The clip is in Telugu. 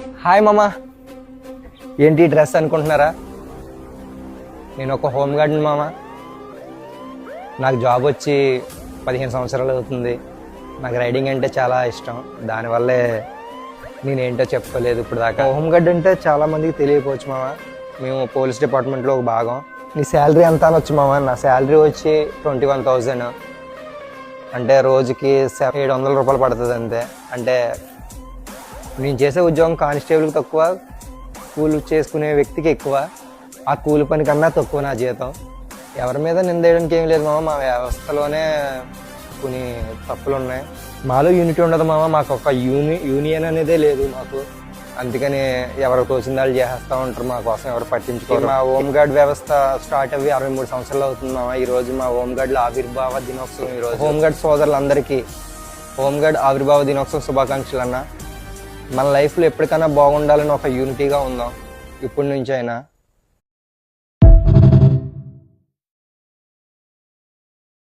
హాయ్ మామా, ఏంటి డ్రెస్ అనుకుంటున్నారా? నేను ఒక హోమ్ గార్డ్ని మామా. నాకు జాబ్ వచ్చి 15 సంవత్సరాలు అవుతుంది. నాకు రైడింగ్ అంటే చాలా ఇష్టం. దానివల్లే నేనేంటో చెప్పుకోలేదు ఇప్పుడు దాకా. హోమ్ గార్డ్ అంటే చాలా మందికి తెలియకపోవచ్చు మామా. మేము పోలీస్ డిపార్ట్మెంట్లో ఒక భాగం. నీ శాలరీ ఎంత అనొచ్చు మామా? నా శాలరీ వచ్చి 21,000. అంటే రోజుకి 700 రూపాయలు పడుతుంది అంతే. అంటే నేను చేసే ఉద్యోగం కానిస్టేబుల్కి తక్కువ, కూలి చేసుకునే వ్యక్తికి ఎక్కువ. ఆ కూలి పని కన్నా తక్కువ నా జీతం. ఎవరి మీద నిందేయడానికి ఏం లేదు మామ. మా వ్యవస్థలోనే కొన్ని తప్పులు ఉన్నాయి. మాలో యూనిటీ ఉండదు మామ. మాకు ఒక యూనియన్ అనేదే లేదు మాకు. అందుకని ఎవరికి తోచిన వాళ్ళు చేస్తూ ఉంటారు. మా కోసం ఎవరు పట్టించుకోరు. మా హోమ్ గార్డ్ వ్యవస్థ స్టార్ట్ అవ్వి 63 సంవత్సరాలు అవుతుంది మామ. ఈరోజు మా హోమ్ గార్డుల ఆవిర్భావ దినోత్సవం. ఈరోజు హోమ్ గార్డ్ సోదరులందరికీ హోమ్ గార్డ్ ఆవిర్భావ దినోత్సవం శుభాకాంక్షలు అన్న. మన లైఫ్లో ఎప్పటికైనా బాగుండాలని ఒక యూనిటీగా ఉందాం ఇప్పటి నుంచి అయినా.